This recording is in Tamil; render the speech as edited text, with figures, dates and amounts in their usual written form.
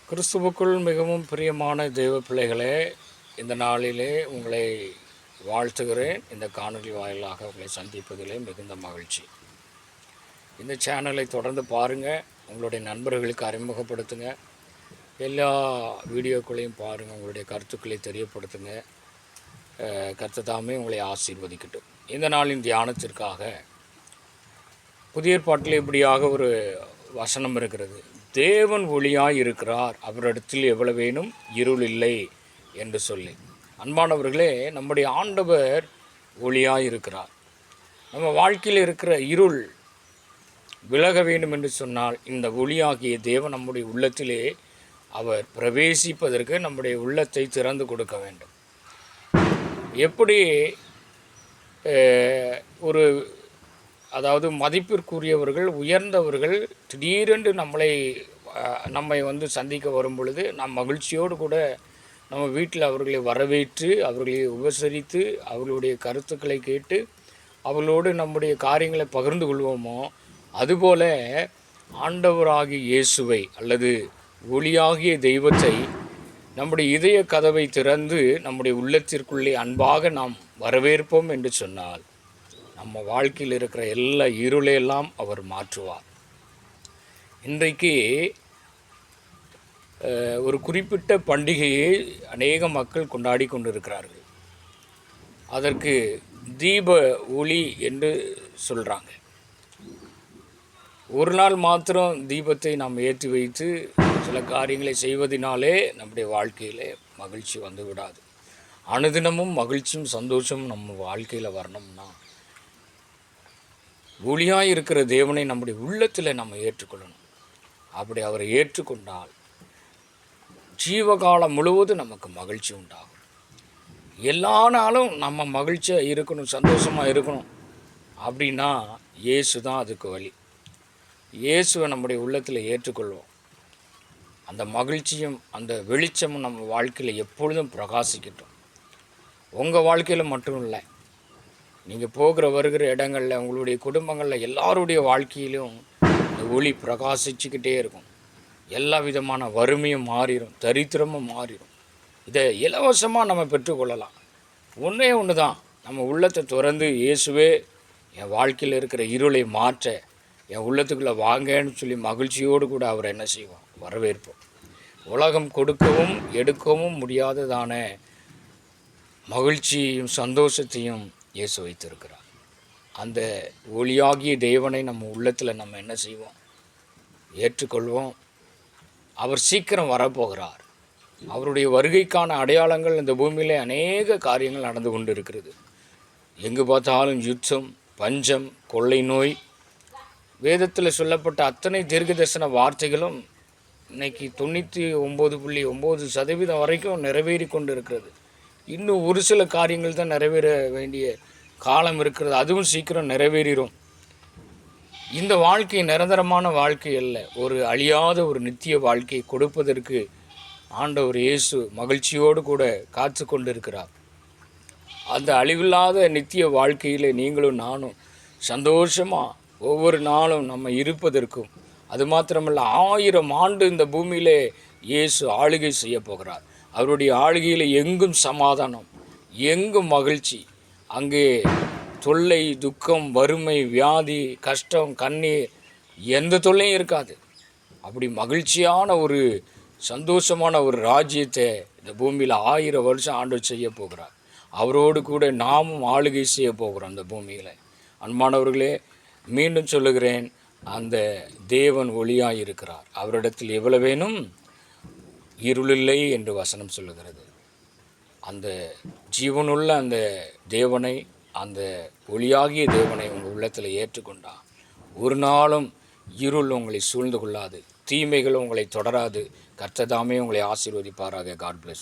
கிறிஸ்துவுக்குள் மிகவும் பிரியமான தெய்வ பிள்ளைகளே, இந்த நாளிலே உங்களை வாழ்த்துகிறேன். இந்த காணொலி வாயிலாக உங்களை சந்திப்பதிலே மிகுந்த மகிழ்ச்சி. இந்த சேனலை தொடர்ந்து பாருங்கள், உங்களுடைய நண்பர்களுக்கு அறிமுகப்படுத்துங்க, எல்லா வீடியோக்களையும் பாருங்கள், உங்களுடைய கருத்துக்களை தெரியப்படுத்துங்க. கர்த்தர் தாமே உங்களை ஆசீர்வதிக்கட்டும். இந்த நாளின் தியானத்திற்காக புதிய ஏற்பாட்டில் இப்படியாக ஒரு வசனம் இருக்கிறது. தேவன் ஒளியாய் இருக்கிறார், அவரிடத்தில் எவ்வளவேனும் இருள் இல்லை என்று சொல்லி. அன்பானவர்களே, நம்முடைய ஆண்டவர் ஒளியாய் இருக்கிறார். நம்ம வாழ்க்கையில் இருக்கிற இருள் விலக வேண்டும் என்று சொன்னால் இந்த ஒளியாகிய தேவன் நம்முடைய உள்ளத்திலே அவர் பிரவேசிப்பதற்கு நம்முடைய உள்ளத்தை திறந்து கொடுக்க வேண்டும். எப்படி ஒரு அதாவது மதிப்பிற்குரியவர்கள், உயர்ந்தவர்கள் திடீரென்று நம்மை சந்திக்க வரும் பொழுது நாம் மகிழ்ச்சியோடு கூட நம்ம வீட்டில் அவர்களை வரவேற்று, அவர்களை உபசரித்து, அவர்களுடைய கருத்துக்களை கேட்டு அவர்களோடு நம்முடைய காரியங்களை பகிர்ந்து கொள்வோமோ, அதுபோல் ஆண்டவராகிய இயேசுவை அல்லது ஒளியாகிய தெய்வத்தை நம்முடைய இதய கதவை திறந்து நம்முடைய உள்ளத்திற்குள்ளே அன்பாக நாம் வரவேற்போம் என்று சொன்னால் நம்ம வாழ்க்கையில் இருக்கிற எல்லா இருளையெல்லாம் அவர் மாற்றுவார். இன்றைக்கு ஒரு குறிப்பிட்ட பண்டிகையை அநேக மக்கள் கொண்டாடி கொண்டிருக்கிறார்கள். அதற்கு தீப ஒளி என்று சொல்கிறாங்க. ஒரு நாள் மாத்திரம் தீபத்தை நாம் ஏற்றி வைத்து சில காரியங்களை செய்வதனாலே நம்முடைய வாழ்க்கையில் மகிழ்ச்சி வந்து விடாது. அனுதினமும் மகிழ்ச்சியும் சந்தோஷமும் நம்ம வாழ்க்கையில் வரணும்னா ஒளியாய் இருக்கிற தேவனை நம்முடைய உள்ளத்தில் நம்ம ஏற்றுக்கொள்ளணும். அப்படி அவரை ஏற்றுக்கொண்டால் ஜீவகாலம் முழுவதும் நமக்கு மகிழ்ச்சி உண்டாகும். எல்லா நாளும் நம்ம மகிழ்ச்சியாக இருக்கணும், சந்தோஷமாக இருக்கணும் அப்படின்னா இயேசு தான் அதுக்கு வழி. இயேசுவை நம்முடைய உள்ளத்தில் ஏற்றுக்கொள்வோம். அந்த மகிழ்ச்சியும் அந்த வெளிச்சமும் நம்ம வாழ்க்கையில் எப்பொழுதும் பிரகாசிக்கட்டும். உங்கள் வாழ்க்கையில் மட்டும் இல்லை, நீங்கள் போகிற வருகிற இடங்களில், உங்களுடைய குடும்பங்களில், எல்லாருடைய வாழ்க்கையிலும் இந்த ஒளி பிரகாசிச்சுக்கிட்டே இருக்கும். எல்லா விதமான வறுமையும் மாறிடும், தரித்திரமும் மாறிடும். இதை இலவசமாக நம்ம பெற்றுக்கொள்ளலாம். ஒன்றே ஒன்று தான், நம்ம உள்ளத்தை திறந்து இயேசுவே என் வாழ்க்கையில் இருக்கிற இருளை மாற்ற என் உள்ளத்துக்குள்ளே வாங்கன்னு சொல்லி மகிழ்ச்சியோடு கூட அவரை என்ன செய்வோம், வரவேற்போம். உலகம் கொடுக்கவும் எடுக்கவும் முடியாததான மகிழ்ச்சியையும் சந்தோஷத்தையும் இயேசு வைத்திருக்கிறார். அந்த ஒளியாகிய தேவனை நம்ம உள்ளத்தில் நம்ம என்ன செய்வோம், ஏற்றுக்கொள்வோம். அவர் சீக்கிரம் வரப்போகிறார். அவருடைய வருகைக்கான அடையாளங்கள் இந்த பூமியிலே அநேக காரியங்கள் நடந்து கொண்டு இருக்கிறது. எங்கு பார்த்தாலும் யுத்தம், பஞ்சம், கொள்ளை நோய், வேதத்தில் சொல்லப்பட்ட அத்தனை தீர்க்க தரிசன வார்த்தைகளும் இன்றைக்கி 99.9% வரைக்கும் நிறைவேறி கொண்டு இருக்கிறது. இன்னும் ஒரு சில காரியங்கள் தான் நிறைவேற வேண்டிய காலம் இருக்கிறது. அதுவும் சீக்கிரம் நிறைவேறிடும். இந்த வாழ்க்கை நிரந்தரமான வாழ்க்கை அல்ல, ஒரு அழியாத ஒரு நித்திய வாழ்க்கையை கொடுப்பதற்கு ஆண்டவர் இயேசு மகிழ்ச்சியோடு கூட காத்து கொண்டு இருக்கிறார். அந்த அழிவில்லாத நித்திய வாழ்க்கையில் நீங்களும் நானும் சந்தோஷமாக ஒவ்வொரு நாளும் நம்ம இருப்பதற்கும், அது மாத்திரமல்ல 1000 ஆண்டு இந்த பூமியிலே இயேசு ஆளுகை செய்ய போகிறார். அவருடைய ஆளுகையில் எங்கும் சமாதானம், எங்கும் மகிழ்ச்சி. அங்கே தொல்லை, துக்கம், வறுமை, வியாதி, கஷ்டம், கண்ணீர், எந்த தொல்லையும் இருக்காது. அப்படி மகிழ்ச்சியான ஒரு சந்தோஷமான ஒரு ராஜ்யத்தை இந்த பூமியில் 1000 வருஷம் ஆண்டவர் செய்ய போகிறார். அவரோடு கூட நாமும் ஆளுகை செய்ய போகிறோம் அந்த பூமியில். அன்பானவர்களே, மீண்டும் சொல்லுகிறேன், அந்த தேவன் ஒளியாய் இருக்கிறார், அவரிடத்தில் எவ்வளவேனும் இருளில்லை என்று வசனம் சொல்லுகிறது. அந்த ஜீவனுள்ள அந்த தேவனை, அந்த ஒளியாகிய தேவனை உங்கள் உள்ளத்தில் ஏற்றுக்கொண்டால் ஒரு நாளும் இருள் உங்களை சூழ்ந்து கொள்ளாது, தீமைகள் உங்களை தொடராது. கர்த்தர் தாமே உங்களை ஆசீர்வதிப்பாராக. God plus.